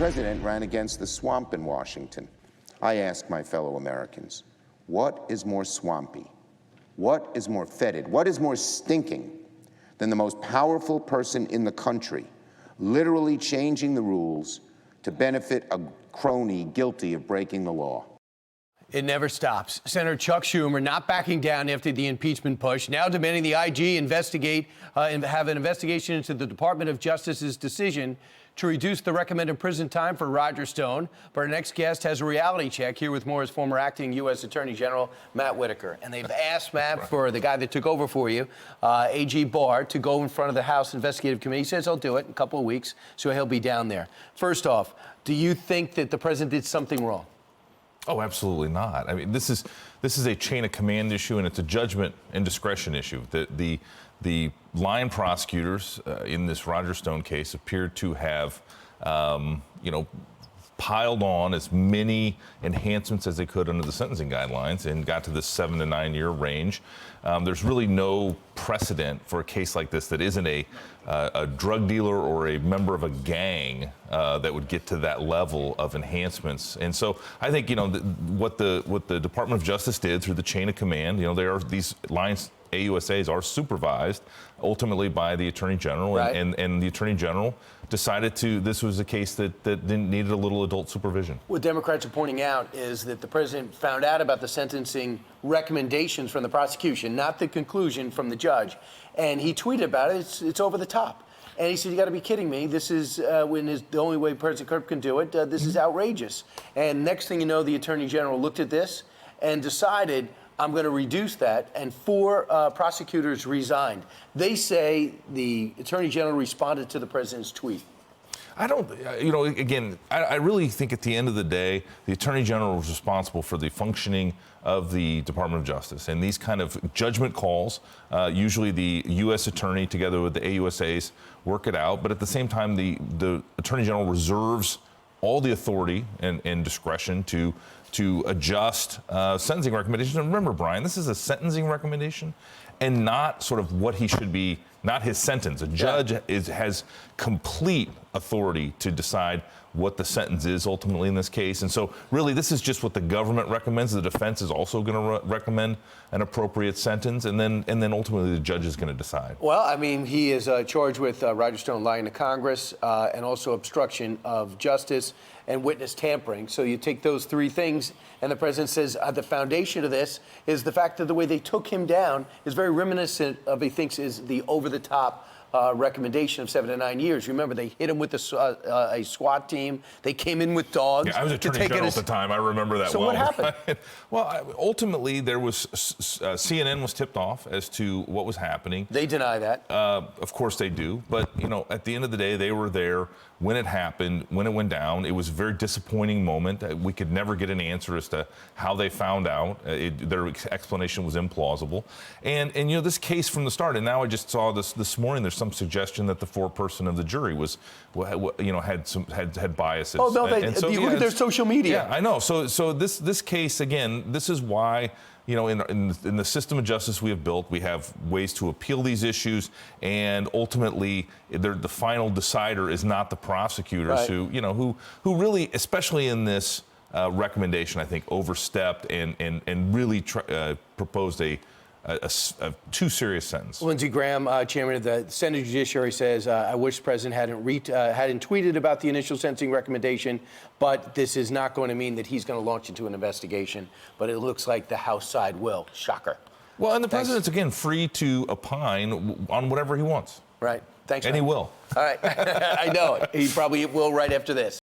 president ran against the swamp in Washington. I ask my fellow Americans, what is more swampy? What is more fetid? What is more stinking than the most powerful person in the country literally changing the rules to benefit a crony guilty of breaking the law? It never stops. Senator Chuck Schumer not backing down after the impeachment push, now demanding the IG investigate and have an investigation into the Department of Justice's decision to reduce the recommended prison time for Roger Stone. But our next guest has a reality check. Here with more is former Acting U.S. Attorney General Matt Whitaker. And they've asked Matt for the guy that took over for you, AG Barr, to go in front of the House Investigative Committee. He says he'll do it in a couple of weeks, so he'll be down there. First off, do you think that the president did something wrong? Oh, absolutely not. I mean, this is a chain of command issue, and it's a judgment and discretion issue. The line prosecutors in this Roger Stone case appeared to have, piled on as many enhancements as they could under the sentencing guidelines and got to this 7 to 9 year range. There's really no precedent for a case like this that isn't a drug dealer or a member of a gang that would get to that level of enhancements. And so I think, what the Department of Justice did through the chain of command, these lines, AUSAs are supervised ultimately by the Attorney General, right. and the Attorney General decided this was a case that needed a little adult supervision. What Democrats are pointing out is that the president found out about the sentencing recommendations from the prosecution, not the conclusion from the judge. And he tweeted about it. It's over the top. And he said, you got to be kidding me. This is the only way President Trump can do it. This is outrageous. And next thing you know, the Attorney General looked at this and decided, I'm going to reduce that, and 4 prosecutors resigned. They say the Attorney General responded to the president's tweet. I don't, I really think at the end of the day, the Attorney General is responsible for the functioning of the Department of Justice. And these kind of judgment calls, usually the U.S. Attorney together with the AUSAs work it out. But at the same time, the Attorney General reserves all the authority and discretion to adjust sentencing recommendations. And remember, Brian, this is a sentencing recommendation and not sort of what he should be, not his sentence. A judge has complete authority to decide what the sentence is ultimately in this case. And so really this is just what the government recommends. The defense is also going to recommend an appropriate sentence, and then ultimately the judge is going to decide. Well, I mean, he is charged with Roger Stone lying to Congress and also obstruction of justice and witness tampering. So you take those 3 things, and the president says the foundation of this is the fact that the way they took him down is very reminiscent of, he thinks, is the over-the-top recommendation of 7 to 9 years. Remember, they hit him with a SWAT team. They came in with dogs. Yeah, I was Attorney General at the time. I remember that well. So what happened? Well, ultimately, there was CNN was tipped off as to what was happening. They deny that. Of course they do. But, at the end of the day, they were there when it happened, when it went down. It was a very disappointing moment. We could never get an answer as to how they found out. Their explanation was implausible. And this case from the start, and now I just saw this morning, there's some suggestion that the foreperson of the jury was, had biases. Oh, no, you look at their social media. Yeah, I know. So this case, again, this is why, in the system of justice we have built, we have ways to appeal these issues, and ultimately the final decider is not the prosecutors, right, who really, especially in this recommendation, I think overstepped and really proposed a too serious sentence. Lindsey Graham, chairman of the Senate Judiciary, says, I wish the president hadn't tweeted about the initial sentencing recommendation, but this is not going to mean that he's going to launch into an investigation. But it looks like the House side will. Shocker. Well, and the president's, again, free to opine on whatever he wants. Right. Thanks. And he will. All right. I know it. He probably will right after this.